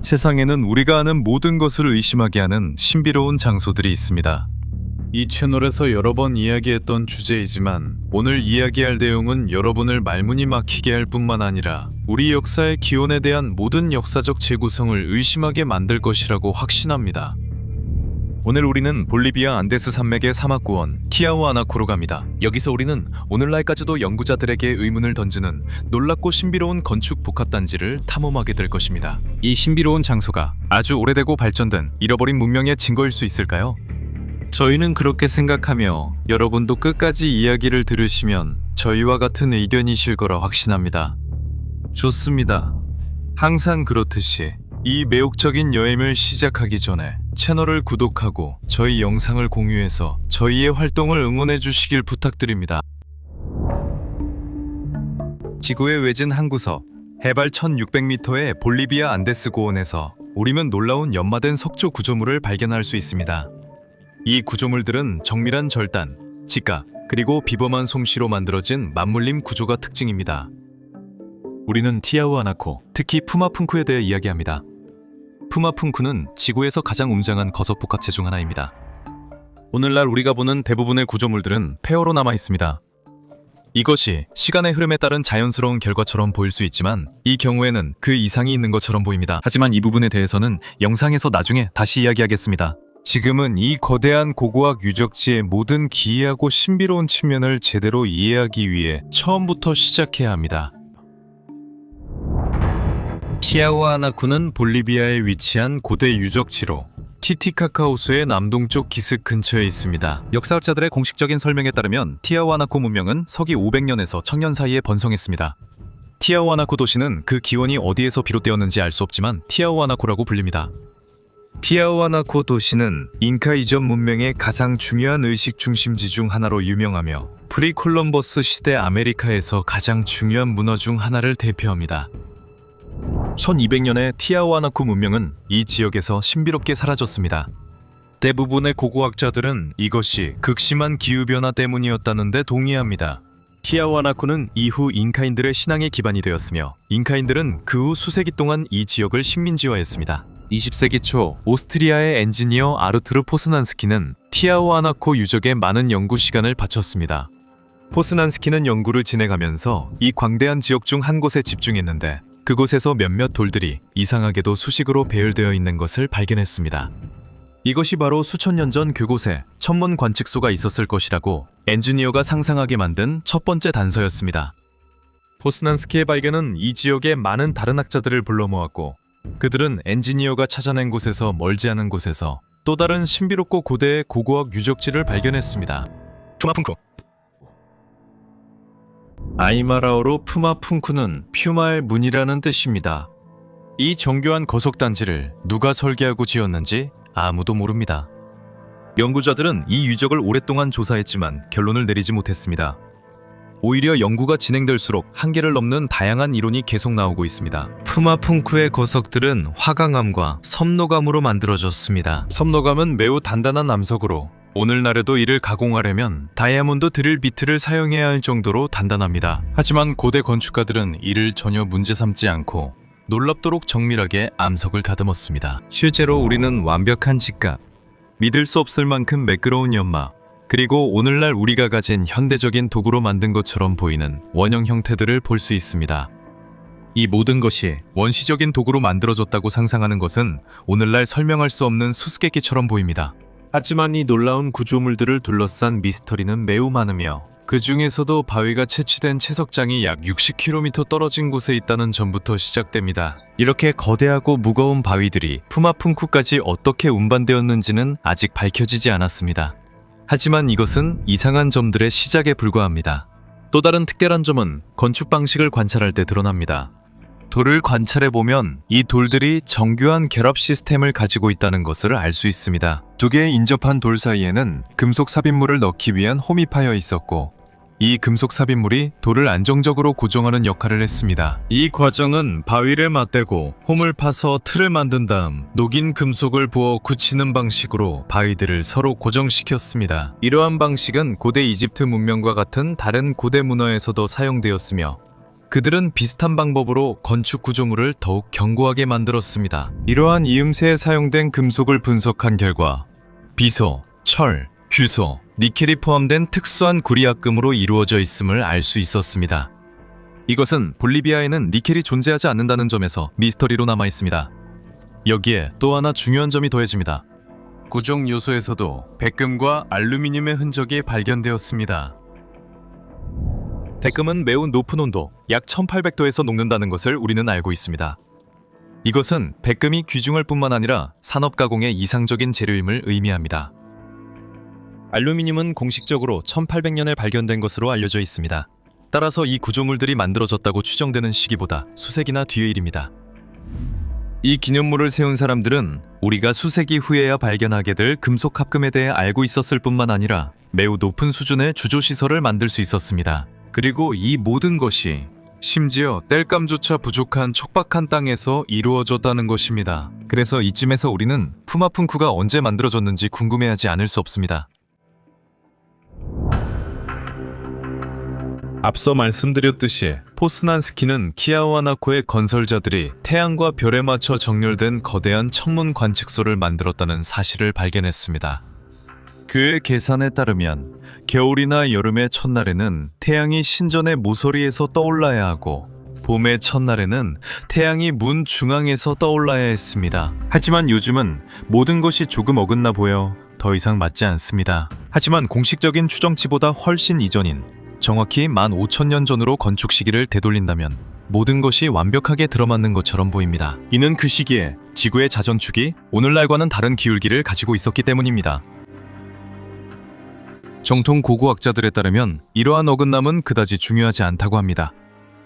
세상에는 우리가 아는 모든 것을 의심하게 하는 신비로운 장소들이 있습니다. 이 채널에서 여러 번 이야기했던 주제이지만 오늘 이야기할 내용은 여러분을 말문이 막히게 할 뿐만 아니라 우리 역사의 기원에 대한 모든 역사적 재구성을 의심하게 만들 것이라고 확신합니다. 오늘 우리는 볼리비아 안데스 산맥의 사막구원 티아후아나코로 갑니다. 여기서 우리는 오늘날까지도 연구자들에게 의문을 던지는 놀랍고 신비로운 건축 복합단지를 탐험하게 될 것입니다. 이 신비로운 장소가 아주 오래되고 발전된 잃어버린 문명의 증거일 수 있을까요? 저희는 그렇게 생각하며 여러분도 끝까지 이야기를 들으시면 저희와 같은 의견이실 거라 확신합니다. 좋습니다. 항상 그렇듯이 이 매혹적인 여행을 시작하기 전에 채널을 구독하고 저희 영상을 공유해서 저희의 활동을 응원해 주시길 부탁드립니다. 지구의 외진 한 구석, 해발 1600m의 볼리비아 안데스 고원에서 우리는 놀라운 연마된 석조 구조물을 발견할 수 있습니다. 이 구조물들은 정밀한 절단, 직각, 그리고 비범한 솜씨로 만들어진 맞물림 구조가 특징입니다. 우리는 티아후아나코, 특히 푸마푼쿠에 대해 이야기합니다. 푸마푼쿠는 지구에서 가장 웅장한 거석 복합체 중 하나입니다. 오늘날 우리가 보는 대부분의 구조물들은 폐허로 남아 있습니다. 이것이 시간의 흐름에 따른 자연스러운 결과처럼 보일 수 있지만 이 경우에는 그 이상이 있는 것처럼 보입니다. 하지만 이 부분에 대해서는 영상에서 나중에 다시 이야기하겠습니다. 지금은 이 거대한 고고학 유적지의 모든 기이하고 신비로운 측면을 제대로 이해하기 위해 처음부터 시작해야 합니다. 티아후아나코는 볼리비아에 위치한 고대 유적지로 티티카카 호수의 남동쪽 기슭 근처에 있습니다. 역사학자들의 공식적인 설명에 따르면 티아후아나코 문명은 서기 500년에서 1000년 사이에 번성했습니다. 티아후아나코 도시는 그 기원이 어디에서 비롯되었는지 알 수 없지만 티아후아나코라고 불립니다. 티아후아나코 도시는 잉카 이전 문명의 가장 중요한 의식 중심지 중 하나로 유명하며 프리콜럼버스 시대 아메리카에서 가장 중요한 문화 중 하나를 대표합니다. 1200년에 티아후아나코 문명은 이 지역에서 신비롭게 사라졌습니다. 대부분의 고고학자들은 이것이 극심한 기후변화 때문이었다는데 동의합니다. 티아후아나코는 이후 잉카인들의 신앙의 기반이 되었으며 잉카인들은 그 후 수세기 동안 이 지역을 식민지화했습니다. 20세기 초 오스트리아의 엔지니어 아르투르 포스난스키는 티아후아나코 유적에 많은 연구 시간을 바쳤습니다. 포스난스키는 연구를 진행하면서 이 광대한 지역 중 한 곳에 집중했는데 그곳에서 몇몇 돌들이 이상하게도 수식으로 배열되어 있는 것을 발견했습니다. 이것이 바로 수천 년 전 그곳에 천문 관측소가 있었을 것이라고 엔지니어가 상상하게 만든 첫 번째 단서였습니다. 포스난스키의 발견은 이 지역의 많은 다른 학자들을 불러 모았고 그들은 엔지니어가 찾아낸 곳에서 멀지 않은 곳에서 또 다른 신비롭고 고대의 고고학 유적지를 발견했습니다. 푸마푼쿠. 아이마라어로 푸마푼쿠는 퓨마의 문이라는 뜻입니다. 이 정교한 거석단지를 누가 설계하고 지었는지 아무도 모릅니다. 연구자들은 이 유적을 오랫동안 조사했지만 결론을 내리지 못했습니다. 오히려 연구가 진행될수록 한계를 넘는 다양한 이론이 계속 나오고 있습니다. 푸마푼쿠의 거석들은 화강암과 섭노감으로 만들어졌습니다. 섭노감은 매우 단단한 암석으로 오늘날에도 이를 가공하려면 다이아몬드 드릴 비트를 사용해야 할 정도로 단단합니다. 하지만 고대 건축가들은 이를 전혀 문제 삼지 않고 놀랍도록 정밀하게 암석을 다듬었습니다. 실제로 우리는 완벽한 직각, 믿을 수 없을 만큼 매끄러운 연마, 그리고 오늘날 우리가 가진 현대적인 도구로 만든 것처럼 보이는 원형 형태들을 볼 수 있습니다. 이 모든 것이 원시적인 도구로 만들어졌다고 상상하는 것은 오늘날 설명할 수 없는 수수께끼처럼 보입니다. 하지만 이 놀라운 구조물들을 둘러싼 미스터리는 매우 많으며 그 중에서도 바위가 채취된 채석장이 약 60km 떨어진 곳에 있다는 점부터 시작됩니다. 이렇게 거대하고 무거운 바위들이 푸마푼쿠까지 어떻게 운반되었는지는 아직 밝혀지지 않았습니다. 하지만 이것은 이상한 점들의 시작에 불과합니다. 또 다른 특별한 점은 건축 방식을 관찰할 때 드러납니다. 돌을 관찰해보면 이 돌들이 정교한 결합 시스템을 가지고 있다는 것을 알 수 있습니다. 두 개의 인접한 돌 사이에는 금속 삽입물을 넣기 위한 홈이 파여 있었고 이 금속 삽입물이 돌을 안정적으로 고정하는 역할을 했습니다. 이 과정은 바위를 맞대고 홈을 파서 틀을 만든 다음 녹인 금속을 부어 굳히는 방식으로 바위들을 서로 고정시켰습니다. 이러한 방식은 고대 이집트 문명과 같은 다른 고대 문화에서도 사용되었으며 그들은 비슷한 방법으로 건축 구조물을 더욱 견고하게 만들었습니다. 이러한 이음새에 사용된 금속을 분석한 결과 비소, 철, 규소, 니켈이 포함된 특수한 구리합금으로 이루어져 있음을 알 수 있었습니다. 이것은 볼리비아에는 니켈이 존재하지 않는다는 점에서 미스터리로 남아 있습니다. 여기에 또 하나 중요한 점이 더해집니다. 구정 요소에서도 백금과 알루미늄의 흔적이 발견되었습니다. 백금은 매우 높은 온도, 약 1800도에서 녹는다는 것을 우리는 알고 있습니다. 이것은 백금이 귀중할 뿐만 아니라 산업 가공의 이상적인 재료임을 의미합니다. 알루미늄은 공식적으로 1800년에 발견된 것으로 알려져 있습니다. 따라서 이 구조물들이 만들어졌다고 추정되는 시기보다 수세기나 뒤의 일입니다. 이 기념물을 세운 사람들은 우리가 수세기 후에야 발견하게 될 금속 합금에 대해 알고 있었을 뿐만 아니라 매우 높은 수준의 주조시설을 만들 수 있었습니다. 그리고 이 모든 것이 심지어 땔감조차 부족한 촉박한 땅에서 이루어졌다는 것입니다. 그래서 이쯤에서 우리는 푸마푼쿠가 언제 만들어졌는지 궁금해하지 않을 수 없습니다. 앞서 말씀드렸듯이 포스난스키는 키아와나코의 건설자들이 태양과 별에 맞춰 정렬된 거대한 천문 관측소를 만들었다는 사실을 발견했습니다. 그의 계산에 따르면 겨울이나 여름의 첫날에는 태양이 신전의 모서리에서 떠올라야 하고 봄의 첫날에는 태양이 문 중앙에서 떠올라야 했습니다. 하지만 요즘은 모든 것이 조금 어긋나 보여 더 이상 맞지 않습니다. 하지만 공식적인 추정치보다 훨씬 이전인 정확히 15,000년 전으로 건축 시기를 되돌린다면 모든 것이 완벽하게 들어맞는 것처럼 보입니다. 이는 그 시기에 지구의 자전축이 오늘날과는 다른 기울기를 가지고 있었기 때문입니다. 정통 고고학자들에 따르면 이러한 어긋남은 그다지 중요하지 않다고 합니다.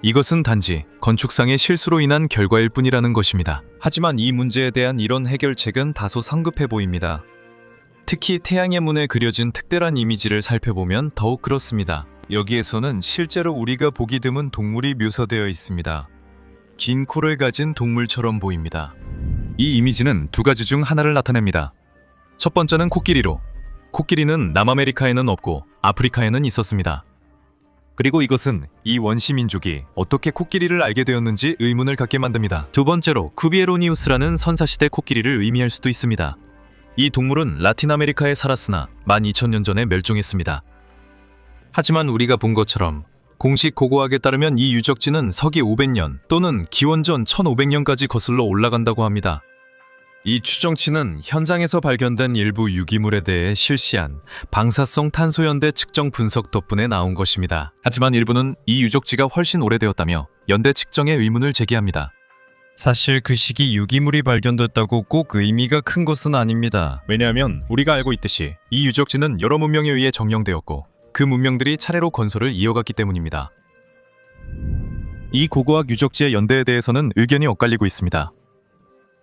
이것은 단지 건축상의 실수로 인한 결과일 뿐이라는 것입니다. 하지만 이 문제에 대한 이런 해결책은 다소 성급해 보입니다. 특히 태양의 문에 그려진 특별한 이미지를 살펴보면 더욱 그렇습니다. 여기에서는 실제로 우리가 보기 드문 동물이 묘사되어 있습니다. 긴 코를 가진 동물처럼 보입니다. 이 이미지는 두 가지 중 하나를 나타냅니다. 첫 번째는 코끼리로. 코끼리는 남아메리카에는 없고 아프리카에는 있었습니다. 그리고 이것은 이 원시민족이 어떻게 코끼리를 알게 되었는지 의문을 갖게 만듭니다. 두 번째로 쿠비에로니우스라는 선사시대 코끼리를 의미할 수도 있습니다. 이 동물은 라틴 아메리카에 살았으나 12,000년 전에 멸종했습니다. 하지만 우리가 본 것처럼 공식 고고학에 따르면 이 유적지는 서기 500년 또는 기원전 1500년까지 거슬러 올라간다고 합니다. 이 추정치는 현장에서 발견된 일부 유기물에 대해 실시한 방사성 탄소연대 측정 분석 덕분에 나온 것입니다. 하지만 일부는 이 유적지가 훨씬 오래되었다며 연대 측정에 의문을 제기합니다. 사실 그 시기 유기물이 발견됐다고 꼭 의미가 큰 것은 아닙니다. 왜냐하면 우리가 알고 있듯이 이 유적지는 여러 문명에 의해 정령되었고 그 문명들이 차례로 건설을 이어갔기 때문입니다. 이 고고학 유적지의 연대에 대해서는 의견이 엇갈리고 있습니다.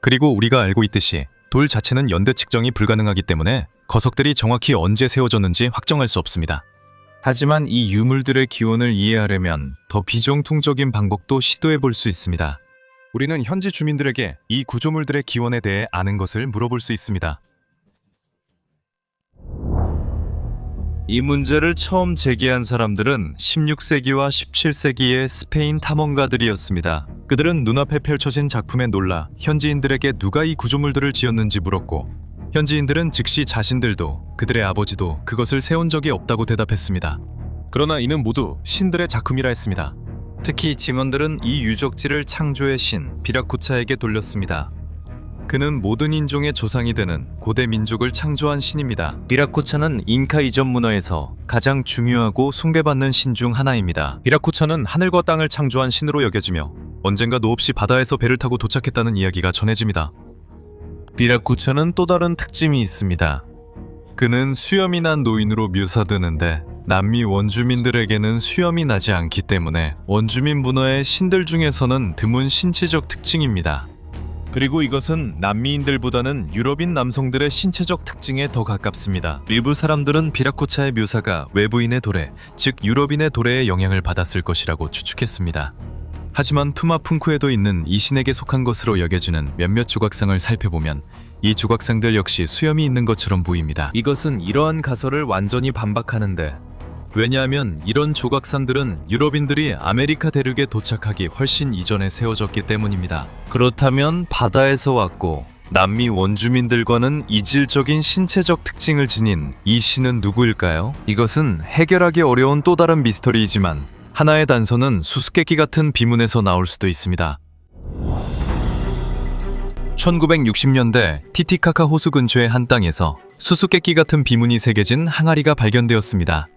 그리고 우리가 알고 있듯이 돌 자체는 연대 측정이 불가능하기 때문에 거석들이 정확히 언제 세워졌는지 확정할 수 없습니다. 하지만 이 유물들의 기원을 이해하려면 더 비정통적인 방법도 시도해 볼 수 있습니다. 우리는 현지 주민들에게 이 구조물들의 기원에 대해 아는 것을 물어볼 수 있습니다. 이 문제를 처음 제기한 사람들은 16세기와 17세기의 스페인 탐험가들이었습니다. 그들은 눈앞에 펼쳐진 작품에 놀라 현지인들에게 누가 이 구조물들을 지었는지 물었고 현지인들은 즉시 자신들도 그들의 아버지도 그것을 세운 적이 없다고 대답했습니다. 그러나 이는 모두 신들의 작품이라 했습니다. 특히 증언들은 이 유적지를 창조의 신 비라쿠차에게 돌렸습니다. 그는 모든 인종의 조상이 되는 고대 민족을 창조한 신입니다. 비라쿠차는 잉카 이전 문화에서 가장 중요하고 숭배받는 신 중 하나입니다. 비라쿠차는 하늘과 땅을 창조한 신으로 여겨지며 언젠가 노없이 바다에서 배를 타고 도착했다는 이야기가 전해집니다. 비라쿠차는 또 다른 특징이 있습니다. 그는 수염이 난 노인으로 묘사되는데 남미 원주민들에게는 수염이 나지 않기 때문에 원주민 문화의 신들 중에서는 드문 신체적 특징입니다. 그리고 이것은 남미인들보다는 유럽인 남성들의 신체적 특징에 더 가깝습니다. 일부 사람들은 비라쿠차의 묘사가 외부인의 도래, 즉 유럽인의 도래의 영향을 받았을 것이라고 추측했습니다. 하지만 푸마푼쿠에도 있는 이 신에게 속한 것으로 여겨지는 몇몇 조각상을 살펴보면 이 조각상들 역시 수염이 있는 것처럼 보입니다. 이것은 이러한 가설을 완전히 반박하는데 왜냐하면 이런 조각산들은 유럽인들이 아메리카 대륙에 도착하기 훨씬 이전에 세워졌기 때문입니다. 그렇다면 바다에서 왔고 남미 원주민들과는 이질적인 신체적 특징을 지닌 이 신은 누구일까요? 이것은 해결하기 어려운 또 다른 미스터리이지만 하나의 단서는 수수께끼 같은 비문에서 나올 수도 있습니다. 1960년대 티티카카 호수 근처의 한 땅에서 수수께끼 같은 비문이 새겨진 항아리가 발견되었습니다.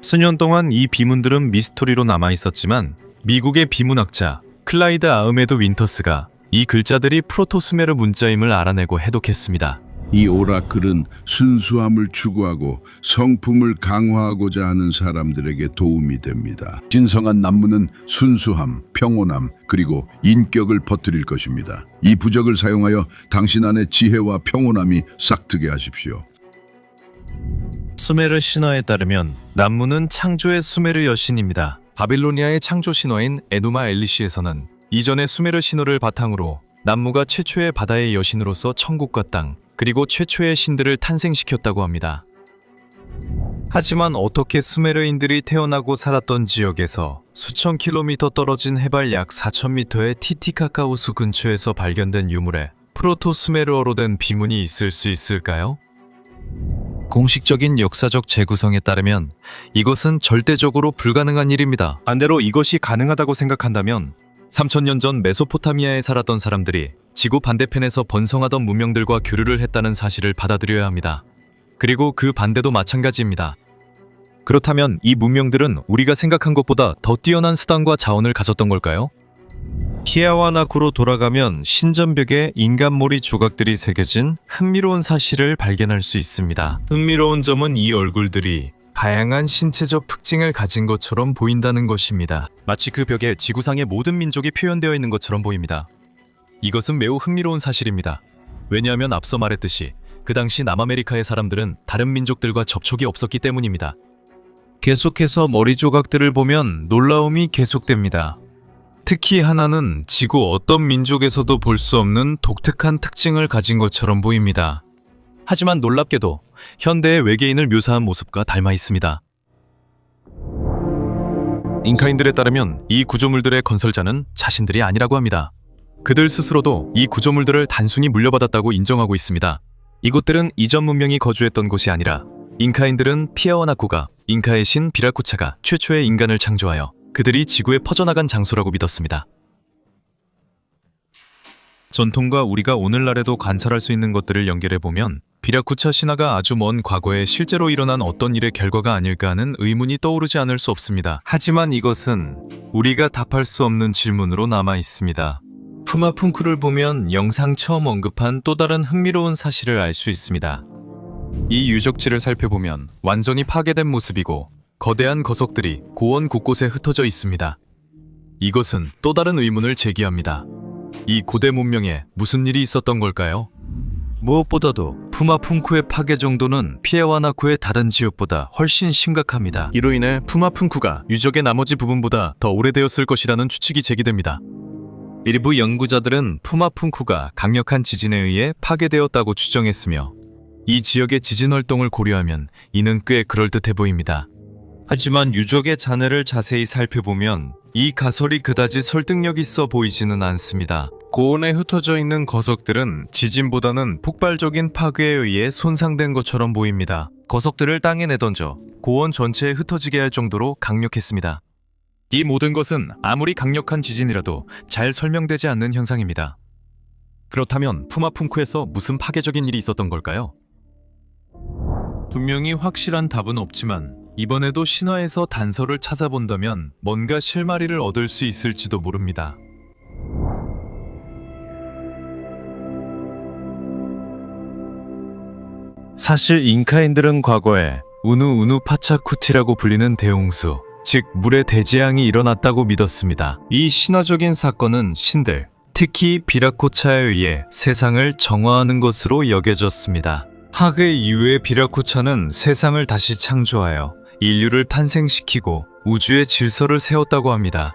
수년 동안 이 비문들은 미스터리로 남아 있었지만 미국의 비문학자 클라이드 아흐메드 윈터스가 이 글자들이 프로토수메르 문자임을 알아내고 해독했습니다. 이 오라클은 순수함을 추구하고 성품을 강화하고자 하는 사람들에게 도움이 됩니다. 진성한 난무는 순수함, 평온함, 그리고 인격을 퍼뜨릴 것입니다. 이 부적을 사용하여 당신 안의 지혜와 평온함이 싹트게 하십시오. 수메르 신화에 따르면 남무는 창조의 수메르 여신입니다. 바빌로니아의 창조 신화인 에누마 엘리시에서는 이전의 수메르 신화를 바탕으로 남무가 최초의 바다의 여신으로서 천국과 땅, 그리고 최초의 신들을 탄생시켰다고 합니다. 하지만 어떻게 수메르인들이 태어나고 살았던 지역에서 수천 킬로미터 떨어진 해발 약 4,000m의 티티카카 호수 근처에서 발견된 유물에 프로토수메르어로 된 비문이 있을 수 있을까요? 공식적인 역사적 재구성에 따르면 이것은 절대적으로 불가능한 일입니다. 반대로 이것이 가능하다고 생각한다면 3000년 전 메소포타미아에 살았던 사람들이 지구 반대편에서 번성하던 문명들과 교류를 했다는 사실을 받아들여야 합니다. 그리고 그 반대도 마찬가지입니다. 그렇다면 이 문명들은 우리가 생각한 것보다 더 뛰어난 수단과 자원을 가졌던 걸까요? 티아와나쿠로 돌아가면 신전벽에 인간머리 조각들이 새겨진 흥미로운 사실을 발견할 수 있습니다. 흥미로운 점은 이 얼굴들이 다양한 신체적 특징을 가진 것처럼 보인다는 것입니다. 마치 그 벽에 지구상의 모든 민족이 표현되어 있는 것처럼 보입니다. 이것은 매우 흥미로운 사실입니다. 왜냐하면 앞서 말했듯이 그 당시 남아메리카의 사람들은 다른 민족들과 접촉이 없었기 때문입니다. 계속해서 머리 조각들을 보면 놀라움이 계속됩니다. 특히 하나는 지구 어떤 민족에서도 볼 수 없는 독특한 특징을 가진 것처럼 보입니다. 하지만 놀랍게도 현대의 외계인을 묘사한 모습과 닮아 있습니다. 잉카인들에 따르면 이 구조물들의 건설자는 자신들이 아니라고 합니다. 그들 스스로도 이 구조물들을 단순히 물려받았다고 인정하고 있습니다. 이곳들은 이전 문명이 거주했던 곳이 아니라 잉카인들은 티아와나쿠가 잉카의 신 비라쿠차가 최초의 인간을 창조하여 그들이 지구에 퍼져나간 장소라고 믿었습니다. 전통과 우리가 오늘날에도 관찰할 수 있는 것들을 연결해보면 비라쿠차 신화가 아주 먼 과거에 실제로 일어난 어떤 일의 결과가 아닐까 하는 의문이 떠오르지 않을 수 없습니다. 하지만 이것은 우리가 답할 수 없는 질문으로 남아 있습니다. 푸마푼쿠를 보면 영상 처음 언급한 또 다른 흥미로운 사실을 알 수 있습니다. 이 유적지를 살펴보면 완전히 파괴된 모습이고 거대한 거석들이 고원 곳곳에 흩어져 있습니다. 이것은 또 다른 의문을 제기합니다. 이 고대 문명에 무슨 일이 있었던 걸까요? 무엇보다도 푸마푼쿠의 파괴 정도는 피에와나쿠의 다른 지역보다 훨씬 심각합니다. 이로 인해 푸마푼쿠가 유적의 나머지 부분보다 더 오래되었을 것이라는 추측이 제기됩니다. 일부 연구자들은 푸마푼쿠가 강력한 지진에 의해 파괴되었다고 추정했으며 이 지역의 지진 활동을 고려하면 이는 꽤 그럴듯해 보입니다. 하지만 유적의 잔해를 자세히 살펴보면 이 가설이 그다지 설득력 있어 보이지는 않습니다. 고원에 흩어져 있는 거석들은 지진보다는 폭발적인 파괴에 의해 손상된 것처럼 보입니다. 거석들을 땅에 내던져 고원 전체에 흩어지게 할 정도로 강력했습니다. 이 모든 것은 아무리 강력한 지진이라도 잘 설명되지 않는 현상입니다. 그렇다면 푸마푼쿠에서 무슨 파괴적인 일이 있었던 걸까요? 분명히 확실한 답은 없지만 이번에도 신화에서 단서를 찾아본다면 뭔가 실마리를 얻을 수 있을지도 모릅니다. 사실 잉카인들은 과거에 우누우누 파차쿠티라고 불리는 대홍수, 즉 물의 대재앙이 일어났다고 믿었습니다. 이 신화적인 사건은 신들, 특히 비라코차에 의해 세상을 정화하는 것으로 여겨졌습니다. 하그 이후에 비라코차는 세상을 다시 창조하여 인류를 탄생시키고 우주의 질서를 세웠다고 합니다.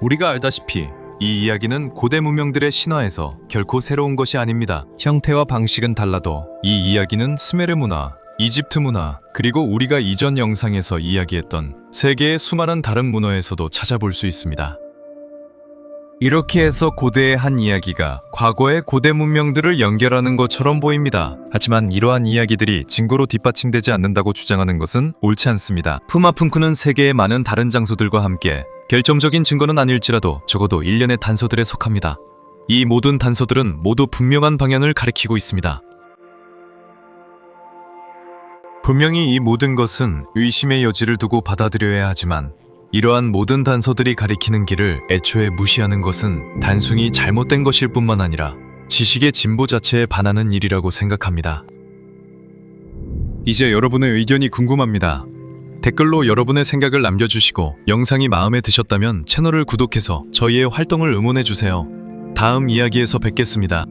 우리가 알다시피 이 이야기는 고대 문명들의 신화에서 결코 새로운 것이 아닙니다. 형태와 방식은 달라도 이 이야기는 수메르 문화, 이집트 문화, 그리고 우리가 이전 영상에서 이야기했던 세계의 수많은 다른 문화에서도 찾아볼 수 있습니다. 이렇게 해서 고대의 한 이야기가 과거의 고대 문명들을 연결하는 것처럼 보입니다. 하지만 이러한 이야기들이 증거로 뒷받침되지 않는다고 주장하는 것은 옳지 않습니다. 푸마푼쿠는 세계의 많은 다른 장소들과 함께 결정적인 증거는 아닐지라도 적어도 일련의 단서들에 속합니다. 이 모든 단서들은 모두 분명한 방향을 가리키고 있습니다. 분명히 이 모든 것은 의심의 여지를 두고 받아들여야 하지만 이러한 모든 단서들이 가리키는 길을 애초에 무시하는 것은 단순히 잘못된 것일 뿐만 아니라 지식의 진보 자체에 반하는 일이라고 생각합니다. 이제 여러분의 의견이 궁금합니다. 댓글로 여러분의 생각을 남겨주시고 영상이 마음에 드셨다면 채널을 구독해서 저희의 활동을 응원해주세요. 다음 이야기에서 뵙겠습니다.